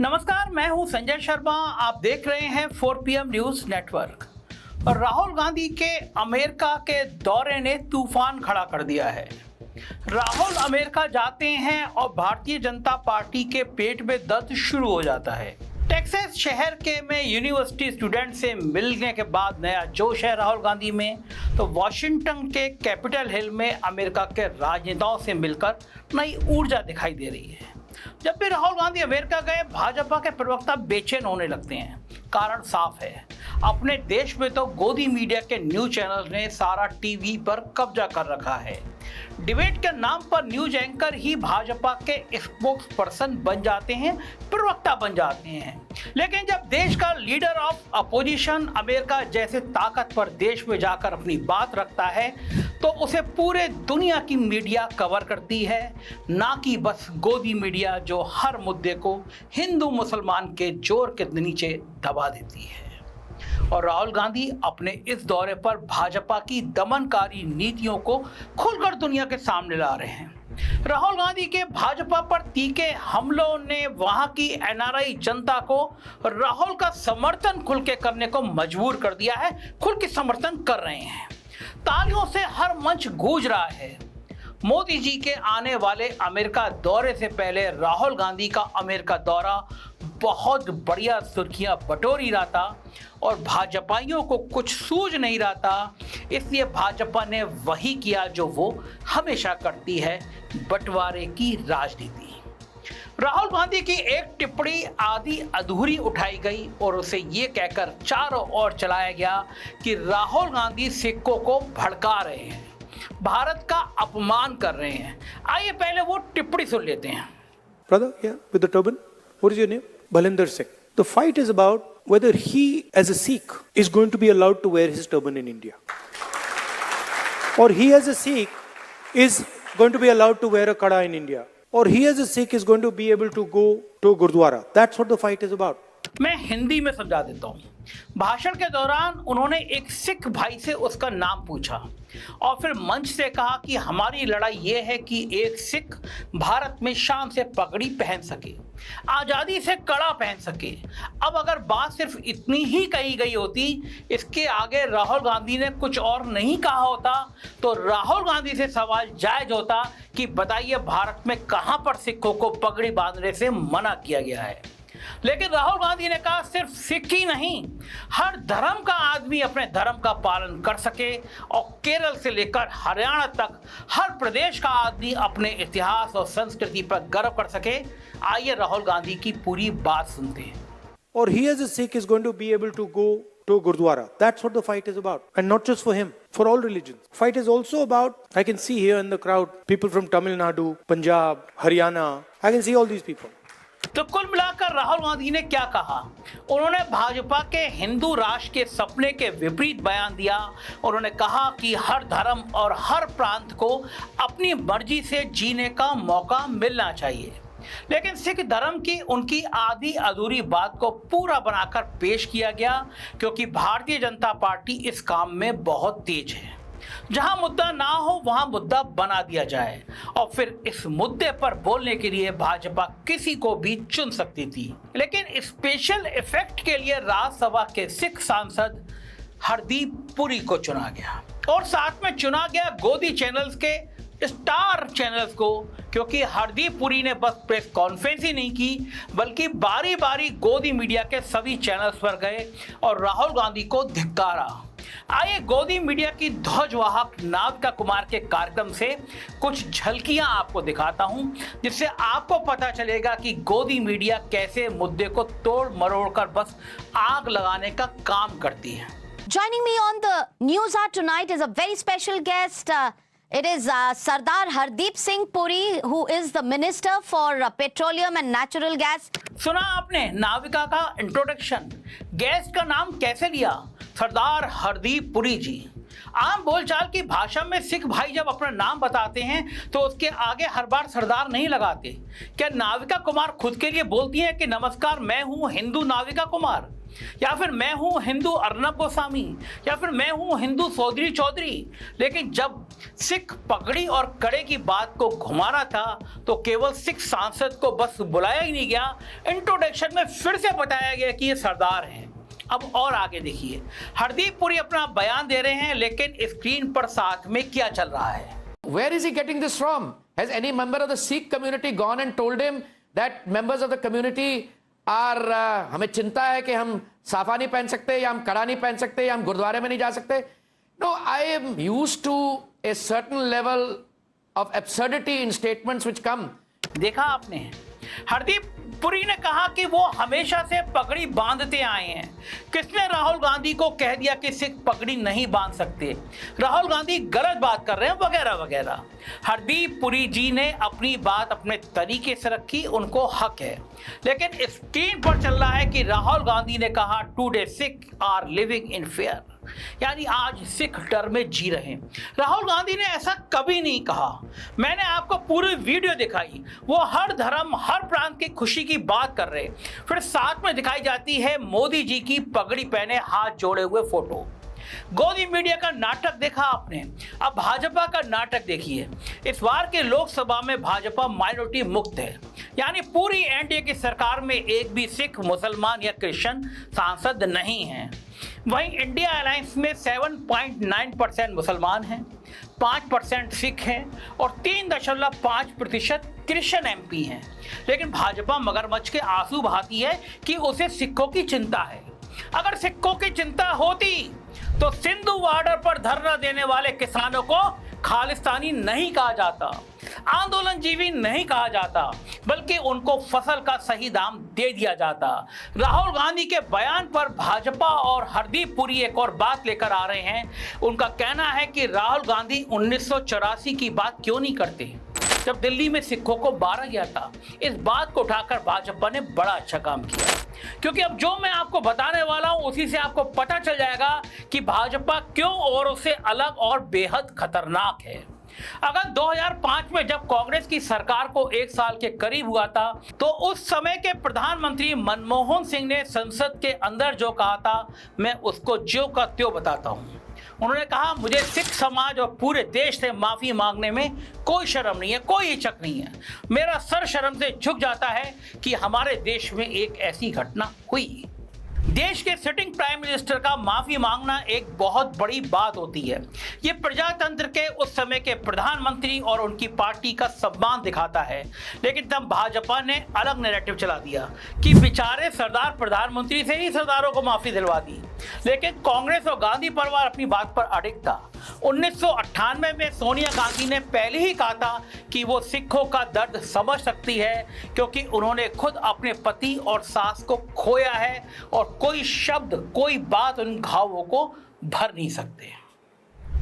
नमस्कार, मैं हूं संजय शर्मा। आप देख रहे हैं 4 PM न्यूज नेटवर्क। और राहुल गांधी के अमेरिका के दौरे ने तूफान खड़ा कर दिया है। राहुल अमेरिका जाते हैं और भारतीय जनता पार्टी के पेट में दर्द शुरू हो जाता है। टेक्सास शहर के में यूनिवर्सिटी स्टूडेंट से मिलने के बाद नया जोश है राहुल गांधी में, तो वॉशिंगटन के कैपिटल हिल में अमेरिका के राजनेताओं से मिलकर नई ऊर्जा दिखाई दे रही है। जब भी राहुल गांधी अमेरिका गए, भाजपा के प्रवक्ता बेचैन होने लगते हैं। कारण साफ है, अपने देश में तो गोदी मीडिया के न्यूज चैनल ने सारा टीवी पर कब्जा कर रखा है। डिबेट के नाम पर न्यूज एंकर ही भाजपा के स्पोक्स पर्सन बन जाते हैं, प्रवक्ता बन जाते हैं। लेकिन जब देश का लीडर ऑफ अपोजिशन अमेरिका जैसे ताकतवर देश में जाकर अपनी बात रखता है, तो उसे पूरे दुनिया की मीडिया कवर करती है, ना कि बस गोदी मीडिया जो हर मुद्दे को हिंदू मुसलमान के जोर के नीचे दबा देती है। और राहुल गांधी अपने इस दौरे पर भाजपा की दमनकारी नीतियों को खुलकर दुनिया के सामने ला रहे हैं। राहुल गांधी के भाजपा पर तीखे हमलों ने वहां की NRI जनता को राहुल का समर्थन खुल के करने को मजबूर कर दिया है। खुल के समर्थन कर रहे हैं, तालियों से हर मंच गूंज रहा है। मोदी जी के आने वाले अमेरिका दौरे से पहले राहुल गांधी का अमेरिका दौरा बहुत बढ़िया सुर्खियां बटोरी रहा था और भाजपाइयों को कुछ सूझ नहीं रहा था। इसलिए भाजपा ने वही किया जो वो हमेशा करती है, बंटवारे की राजनीति। राहुल गांधी की एक टिप्पणी आधी अधूरी उठाई गई और उसे ये कहकर चारों ओर चलाया गया कि राहुल गांधी सिखों को भड़का रहे हैं, भारत का अपमान कर रहे हैं। आइए पहले वो टिप्पणी सुन लेते हैं। Brother, yeah, with the turban. What is your name? Balinder Singh. The fight is about whether he, as a Sikh, is going to be allowed to wear his turban in India, or he, as a Sikh, is going to be allowed to wear a kada in India, or he, as a Sikh, is going to be able to go to a Gurdwara. That's what the fight is about. मैं हिंदी में समझा देता हूँ। भाषण के दौरान उन्होंने एक सिख भाई से उसका नाम पूछा और फिर मंच से कहा कि हमारी लड़ाई ये है कि एक सिख भारत में शान से पगड़ी पहन सके, आज़ादी से कड़ा पहन सके। अब अगर बात सिर्फ इतनी ही कही गई होती, इसके आगे राहुल गांधी ने कुछ और नहीं कहा होता, तो राहुल गांधी से सवाल जायज होता कि बताइए भारत में कहाँ पर सिखों को पगड़ी बांधने से मना किया गया है। लेकिन राहुल गांधी ने कहा सिर्फ सिख ही नहीं, हर धर्म का आदमी अपने धर्म का पालन कर सके और केरल से लेकर हरियाणा तक हर प्रदेश का आदमी अपने इतिहास और संस्कृति पर गर्व कर सके। आइए राहुल गांधी की पूरी बात सुनते हैं। Or he, as a Sikh, is going to be able to go to Gurdwara. That's what the fight is about. And not just for him, for all religions. Fight is also about, I can see here in the crowd, people from Tamil Nadu, Punjab, Haryana. I can see all these people. तो कुल मिलाकर राहुल गांधी ने क्या कहा? उन्होंने भाजपा के हिंदू राष्ट्र के सपने के विपरीत बयान दिया। उन्होंने कहा कि हर धर्म और हर प्रांत को अपनी मर्जी से जीने का मौका मिलना चाहिए। लेकिन सिख धर्म की उनकी आधी अधूरी बात को पूरा बनाकर पेश किया गया, क्योंकि भारतीय जनता पार्टी इस काम में बहुत तेज है। जहां मुद्दा ना हो वहां मुद्दा बना दिया जाए और फिर इस मुद्दे पर बोलने के लिए भाजपा किसी को भी चुन सकती थी। लेकिन स्पेशल इफेक्ट के लिए राज्यसभा के सिख सांसद हरदीप पुरी को चुना गया और साथ में चुना गया गोदी चैनल्स के स्टार चैनल्स को, क्योंकि हरदीप पुरी ने बस प्रेस कॉन्फ्रेंस ही नहीं की, बल्कि बारी बारी गोदी मीडिया के सभी चैनल्स पर गए और राहुल गांधी को धिक्कारा। आइए गोदी मीडिया की ध्वजवाहक नाविका कुमार के कार्यक्रम से कुछ झलकियां आपको दिखाता हूं, जिससे आपको पता चलेगा कि गोदी मीडिया कैसे मुद्दे को तोड़ मरोड़ कर बस आग लगाने का काम करती है। Joining me on the news hour tonight is a very special guest. It is Sardar Hardeep Singh Puri, who is the Minister for Petroleum and Natural Gas. सुना आपने नाविका का इंट्रोडक्शन। गेस्ट का नाम कैसे लिया? सरदार हरदीप पुरी जी। आम बोलचाल की भाषा में सिख भाई जब अपना नाम बताते हैं तो उसके आगे हर बार सरदार नहीं लगाते। क्या नाविका कुमार खुद के लिए बोलती हैं कि नमस्कार मैं हूं हिंदू नाविका कुमार, या फिर मैं हूं हिंदू अर्नब गोस्वामी, या फिर मैं हूं हिंदू चौधरी चौधरी? लेकिन जब सिख पगड़ी और कड़े की बात को घुमाना था तो केवल सिख सांसद को बस बुलाया ही नहीं गया, इंट्रोडक्शन में फिर से बताया गया कि ये सरदार हैं। अब और आगे देखिए, हरदीप पुरी अपना बयान दे रहे हैं, लेकिन स्क्रीन पर साथ में क्या चल रहा है? Where is he getting this from? Has any member of the Sikh community gone and told him that members of the community are हमें चिंता है कि हम साफा नहीं पहन सकते, या हम कड़ा नहीं पहन सकते, या हम गुरुद्वारे में नहीं जा सकते? No, I am used to a certain level of absurdity in statements which come. देखा आपने, हरदीप पुरी ने कहा कि वो हमेशा से पगड़ी बांधते आए हैं। किसने राहुल गांधी को कह दिया कि सिख पगड़ी नहीं बांध सकते? राहुल गांधी गलत बात कर रहे हैं वगैरह वगैरह। हरदीप पुरी जी ने अपनी बात अपने तरीके से रखी, उनको हक है, लेकिन स्क्रीन पर चल रहा है कि राहुल गांधी ने कहा today Sikh are living in fear, यानी आज सिख डर में जी रहे हैं। राहुल गांधी ने ऐसा कभी नहीं कहा। मैंने आपको पूरी वीडियो दिखाई, वो हर धर्म हर प्रांत की खुशी की बात कर रहे, फिर साथ में दिखाई जाती है मोदी जी की पगड़ी पहने हाथ जोड़े हुए फोटो। गोदी मीडिया का नाटक देखा आपने, अब भाजपा का नाटक देखिए। इस बार के लोकसभा में भाजपा माइनॉरिटी मुक्त है, यानी पूरी एनडीए की सरकार में एक भी सिख, मुसलमान या क्रिश्चियन सांसद नहीं है। वहीं इंडिया अलायंस में 7.9% मुसलमान हैं, 5% सिख हैं और 3.5% क्रिश्चियन एमपी हैं। लेकिन भाजपा मगरमच्छ के आंसू बहाती है कि उसे सिखों की चिंता है। अगर सिखों की चिंता होती तो सिंधु बॉर्डर पर धरना देने वाले किसानों को खालिस्तानी नहीं कहा जाता, आंदोलनजीवी नहीं कहा जाता, बल्कि उनको फसल का सही दाम दे दिया जाता। राहुल गांधी के बयान पर भाजपा और हरदीप पुरी एक और बात लेकर आ रहे हैं। उनका कहना है कि राहुल गांधी 1984 की बात क्यों नहीं करते, जब दिल्ली में सिखों को मारा गया था। इस बात को उठाकर भाजपा ने बड़ा अच्छा काम किया, क्योंकि अब जो मैं आपको बताने वाला हूं उसी से आपको पता चल जाएगा कि भाजपा क्यों औरों से अलग और बेहद खतरनाक है। अगर 2005 में जब कांग्रेस की सरकार को 1 साल के करीब हुआ था, तो उस समय के प्रधानमंत्री मनमोहन सिंह ने संसद के अंदर जो कहा था, मैं उसको ज्यों का त्यों बताता हूं। उन्होंने कहा मुझे सिख समाज और पूरे देश से माफी मांगने में कोई शर्म नहीं है, कोई हिचक नहीं है। मेरा सर शर्म से झुक जाता है कि हमारे देश में एक ऐसी घटना हुई। देश के सिटिंग प्राइम मिनिस्टर का माफी मांगना एक बहुत बड़ी बात होती है। ये प्रजातंत्र के उस समय के प्रधानमंत्री और उनकी पार्टी का सम्मान दिखाता है। लेकिन तब भाजपा ने अलग नैरेटिव चला दिया कि बेचारे सरदार प्रधानमंत्री से ही सरदारों को माफी दिलवा दी। लेकिन कांग्रेस और गांधी परिवार अपनी बात पर अडिग था। 1998 में सोनिया गांधी ने पहले ही कहा था कि वो सिखों का दर्द समझ सकती है, क्योंकि उन्होंने खुद अपने पति और सास को खोया है और कोई शब्द कोई बात उन घावों को भर नहीं सकते।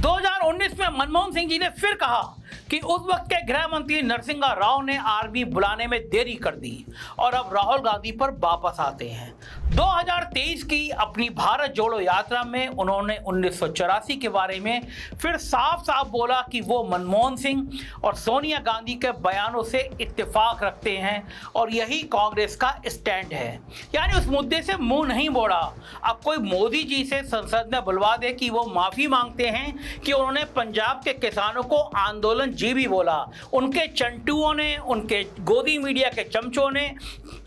2019 में मनमोहन सिंह जी ने फिर कहा कि उस वक्त के गृह मंत्री नरसिंह राव ने आर्मी बुलाने में देरी कर दी और अब राहुल गांधी पर वापस आते हैं। 2023 की अपनी भारत जोड़ो यात्रा में उन्होंने 1984 के बारे में फिर साफ साफ बोला कि वो मनमोहन सिंह और सोनिया गांधी के बयानों से इत्तेफाक रखते हैं और यही कांग्रेस का स्टैंड है, यानी उस मुद्दे से मुंह नहीं मोड़ा। अब कोई मोदी जी से संसद में बुलवा दे कि वो माफी मांगते हैं कि उन्होंने पंजाब के किसानों को आंदोलन जीवी बोला, उनके चंटुओं ने, उनके गोदी मीडिया के चमचों ने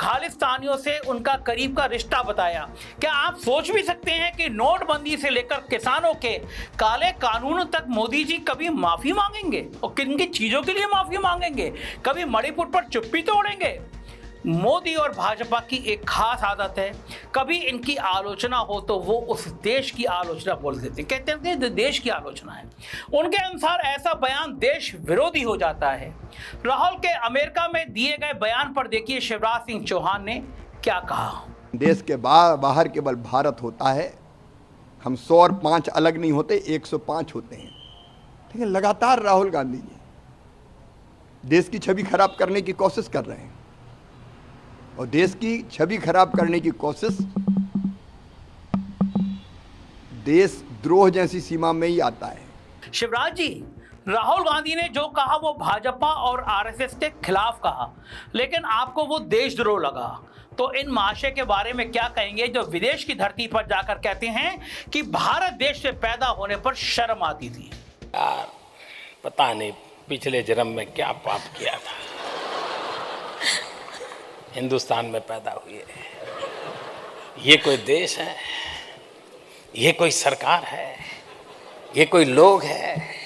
खालिस्तानियों से उनका करीब का रिश्ता बताया। क्या आप सोच भी सकते हैं कि नोटबंदी से लेकर किसानों के काले कानूनों तक मोदी जी कभी माफी मांगेंगे? और किन किन चीजों के लिए माफी मांगेंगे? कभी मणिपुर पर चुप्पी तोड़ेंगे? मोदी और भाजपा की एक खास आदत है, कभी इनकी आलोचना हो तो वो उस देश की आलोचना बोल देते, कहते हैं देश की आलोचना है। उनके अनुसार ऐसा बयान देश विरोधी हो जाता है। राहुल के अमेरिका में दिए गए बयान पर देखिए शिवराज सिंह चौहान ने क्या कहा। देश के बाहर केवल भारत होता है, हम 100 और 5 अलग नहीं होते, 105 होते हैं। ठीक है, लगातार राहुल गांधी जी देश की छवि खराब करने की कोशिश कर रहे हैं और देश की छवि खराब करने की कोशिश देश द्रोह जैसी सीमा में ही आता है। शिवराज जी, राहुल गांधी ने जो कहा वो भाजपा और आरएसएस के खिलाफ कहा, लेकिन आपको वो देशद्रोह लगा। तो इन महाशय के बारे में क्या कहेंगे जो विदेश की धरती पर जाकर कहते हैं कि भारत देश से पैदा होने पर शर्म आती थी? यार पता नहीं पिछले जन्म में क्या पाप किया था, हिंदुस्तान में पैदा हुए। ये कोई देश है, ये कोई सरकार है, ये कोई लोग है?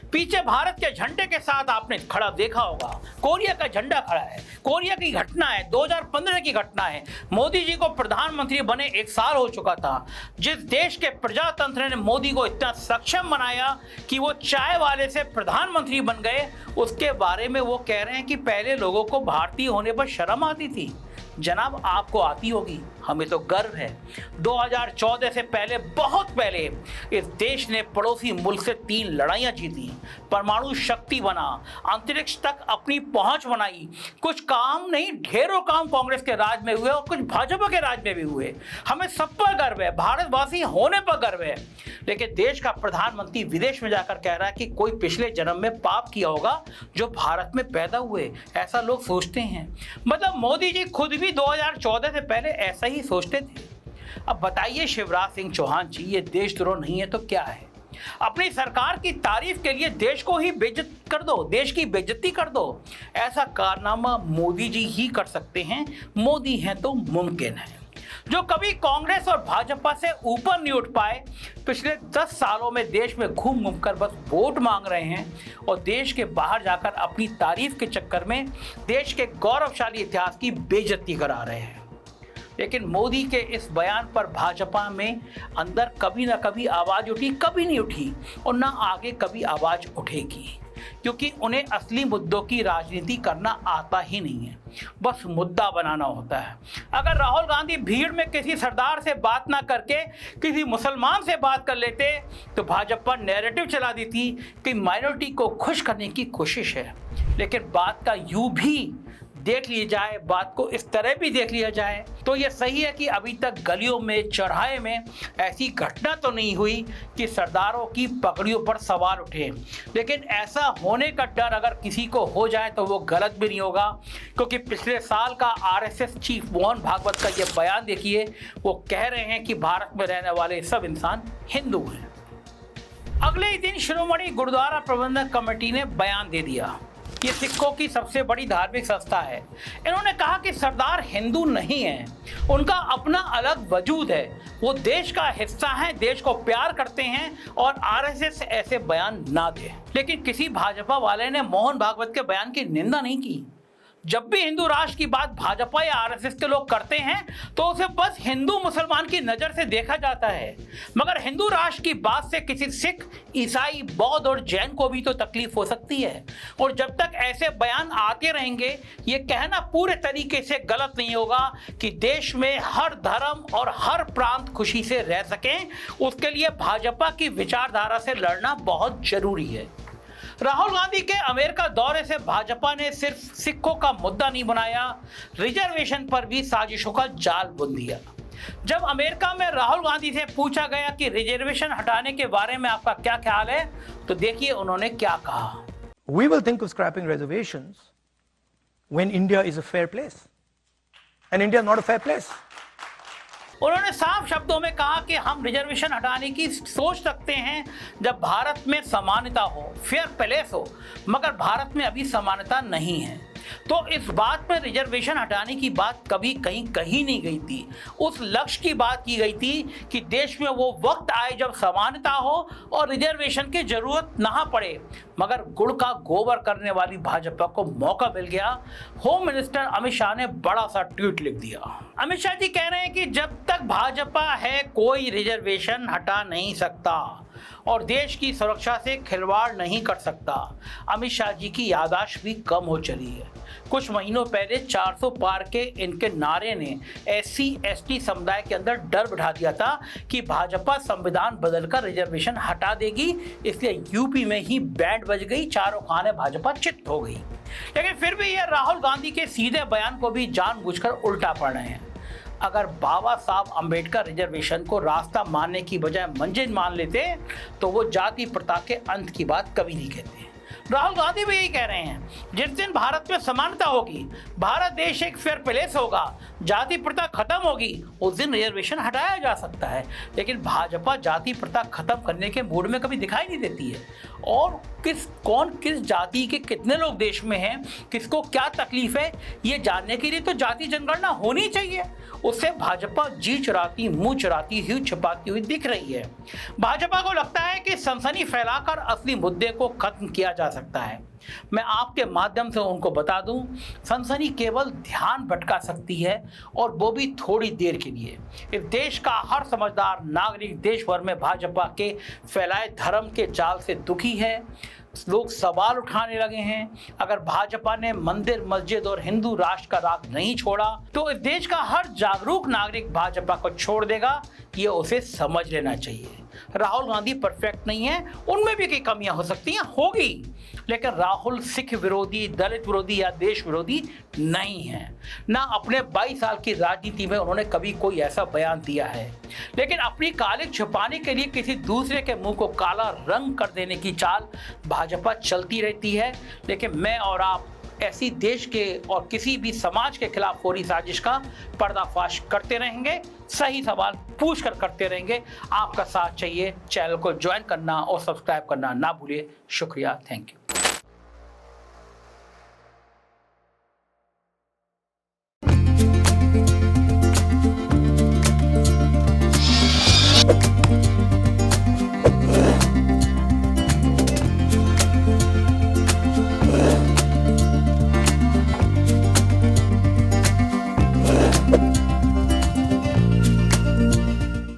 पीछे भारत के झंडे के साथ आपने खड़ा देखा होगा, कोरिया का झंडा खड़ा है। कोरिया की घटना है, 2015 की घटना है। मोदी जी को प्रधानमंत्री बने 1 साल हो चुका था। जिस देश के प्रजातंत्र ने मोदी को इतना सक्षम बनाया कि वो चाय वाले से प्रधानमंत्री बन गए, उसके बारे में वो कह रहे हैं कि पहले लोगों को भारतीय होने पर शर्म आती थी। जनाब, आपको आती होगी, हमें तो गर्व है। 2014 से पहले, बहुत पहले, इस देश ने पड़ोसी मुल्क से 3 लड़ाइयां जीती, परमाणु शक्ति बना, अंतरिक्ष तक अपनी पहुंच बनाई। कुछ काम नहीं, ढेरों काम कांग्रेस के राज में हुए और कुछ भाजपा के राज में भी हुए। हमें सब पर गर्व है, भारतवासी होने पर गर्व है। लेकिन देश का प्रधानमंत्री विदेश में जाकर कह रहा है कि कोई पिछले जन्म में पाप किया होगा जो भारत में पैदा हुए, ऐसा लोग सोचते हैं। मतलब मोदी जी खुद भी 2014 से पहले ऐसा ही सोचते थे। अब बताइए शिवराज सिंह चौहान जी, ये देशद्रोह नहीं है तो क्या है? अपनी सरकार की तारीफ के लिए देश को ही बेइज्जत कर दो, देश की बेइज्जती कर दो। ऐसा कारनामा मोदी जी ही कर सकते हैं। मोदी हैं तो मुमकिन है। जो कभी कांग्रेस और भाजपा से ऊपर नहीं उठ पाए, पिछले 10 सालों में देश में घूम घूम कर बस वोट मांग रहे हैं और देश के बाहर जाकर अपनी तारीफ के चक्कर में देश के गौरवशाली इतिहास की बेइज्जती करा रहे हैं। लेकिन मोदी के इस बयान पर भाजपा में अंदर कभी ना कभी आवाज उठी, कभी नहीं उठी और ना आगे कभी आवाज उठेगी, क्योंकि उन्हें असली मुद्दों की राजनीति करना आता ही नहीं है, बस मुद्दा बनाना होता है। अगर राहुल गांधी भीड़ में किसी सरदार से बात ना करके किसी मुसलमान से बात कर लेते तो भाजपा नैरेटिव चला देती कि माइनॉरिटी को खुश करने की कोशिश है। लेकिन बात का यूं भी देख लिया जाए, बात को इस तरह भी देख लिया जाए तो यह सही है कि अभी तक गलियों में, चौराहे में ऐसी घटना तो नहीं हुई कि सरदारों की पगड़ियों पर सवाल उठे। लेकिन ऐसा होने का डर अगर किसी को हो जाए तो वो गलत भी नहीं होगा, क्योंकि पिछले साल का आरएसएस चीफ मोहन भागवत का ये बयान देखिए। वो कह रहे हैं कि भारत में रहने वाले सब इंसान हिंदू हैं। अगले ही दिन शिरोमणि गुरुद्वारा प्रबंधक कमेटी ने बयान दे दिया। ये सिखों की सबसे बड़ी धार्मिक संस्था है। इन्होंने कहा कि सरदार हिंदू नहीं है, उनका अपना अलग वजूद है, वो देश का हिस्सा है, देश को प्यार करते हैं और आरएसएस ऐसे बयान ना दे। लेकिन किसी भाजपा वाले ने मोहन भागवत के बयान की निंदा नहीं की। जब भी हिंदू राष्ट्र की बात भाजपा या आरएसएस के लोग करते हैं तो उसे बस हिंदू मुसलमान की नज़र से देखा जाता है, मगर हिंदू राष्ट्र की बात से किसी सिख, ईसाई, बौद्ध और जैन को भी तो तकलीफ हो सकती है। और जब तक ऐसे बयान आते रहेंगे, ये कहना पूरे तरीके से गलत नहीं होगा कि देश में हर धर्म और हर प्रांत खुशी से रह सकें, उसके लिए भाजपा की विचारधारा से लड़ना बहुत जरूरी है। राहुल गांधी के अमेरिका दौरे से भाजपा ने सिर्फ सिखों का मुद्दा नहीं बनाया, रिजर्वेशन पर भी साजिशों का जाल बुन दिया। जब अमेरिका में राहुल गांधी से पूछा गया कि रिजर्वेशन हटाने के बारे में आपका क्या ख्याल है, तो देखिए उन्होंने क्या कहा। We will think of scrapping reservations when India is a fair place. And India is not a fair place. उन्होंने साफ शब्दों में कहा कि हम रिजर्वेशन हटाने की सोच सकते हैं जब भारत में समानता हो, फेयर प्लेस हो, मगर भारत में अभी समानता नहीं है। तो इस बात में रिजर्वेशन हटाने की बात कभी कहीं कही नहीं गई थी। उस लक्ष्य की बात की गई थी कि देश में वो वक्त आए जब समानता हो और रिजर्वेशन की जरूरत ना पड़े। मगर गुड़ का गोबर करने वाली भाजपा को मौका मिल गया। होम मिनिस्टर अमित शाह ने बड़ा सा ट्वीट लिख दिया। अमित शाह जी कह रहे हैं कि जब तक भाजपा है कोई रिजर्वेशन हटा नहीं सकता और देश की सुरक्षा से खिलवाड़ नहीं कर सकता। अमित शाह जी की याददाश्त भी कम हो चली है। कुछ महीनों पहले 400 पार के इनके नारे ने SC/ST समुदाय के अंदर डर बिठा दिया था कि भाजपा संविधान बदलकर रिजर्वेशन हटा देगी, इसलिए यूपी में ही बैंड बज गई, चारों खाने भाजपा चित्त हो गई। लेकिन फिर भी ये राहुल गांधी के सीधे बयान को भी जानबूझकर उल्टा पड़ रहे हैं। अगर बाबा साहब अंबेडकर रिजर्वेशन को रास्ता मानने की बजाय मंजिल मान लेते तो वो जाति प्रथा के अंत की बात कभी नहीं कहते। राहुल गांधी भी यही कह रहे हैं, जिस दिन भारत में समानता होगी, भारत देश एक फेयर प्लेस होगा, जाति प्रथा खत्म होगी, उस दिन रिजर्वेशन हटाया जा सकता है। लेकिन भाजपा जाति प्रथा खत्म करने के मूड में कभी दिखाई नहीं देती है। और कौन किस जाति के कितने लोग देश में हैं, किसको क्या तकलीफ है, ये जानने के लिए तो जाति जनगणना होनी चाहिए। उससे भाजपा जी चुराती, मुंह चुराती हुई, छिपाती हुई दिख रही है। भाजपा को लगता है कि सनसनी फैलाकर असली मुद्दे को खत्म किया जा सकता है। मैं आपके माध्यम से उनको बता दूं, सनसनी केवल ध्यान भटका सकती है, और वो भी थोड़ी देर के लिए। इस देश का हर समझदार नागरिक देश भर में भाजपा के फैलाए धर्म के जाल से दुखी है। लोग सवाल उठाने लगे हैं, अगर भाजपा ने मंदिर, मस्जिद और हिंदू राष्ट्र का राग नहीं छोड़ा तो इस देश का हर जागरूक नागरिक भाजपा को छोड़ देगा। ये उसे समझ लेना चाहिए। राहुल गांधी परफेक्ट नहीं है, उनमें भी कई कमियां हो सकती हैं, होगी, लेकिन राहुल सिख विरोधी, दलित विरोधी या देश विरोधी नहीं है। ना अपने 22 साल की राजनीति में उन्होंने कभी कोई ऐसा बयान दिया है। लेकिन अपनी काली छुपाने के लिए किसी दूसरे के मुंह को काला रंग कर देने की चाल भाजपा चलती रहती है। लेकिन मैं और आप ऐसी देश के और किसी भी समाज के खिलाफ हो रही साजिश का पर्दाफाश करते रहेंगे, सही सवाल पूछ कर करते रहेंगे। आपका साथ चाहिए, चैनल को ज्वाइन करना और सब्सक्राइब करना ना भूलिए। शुक्रिया, थैंक यू।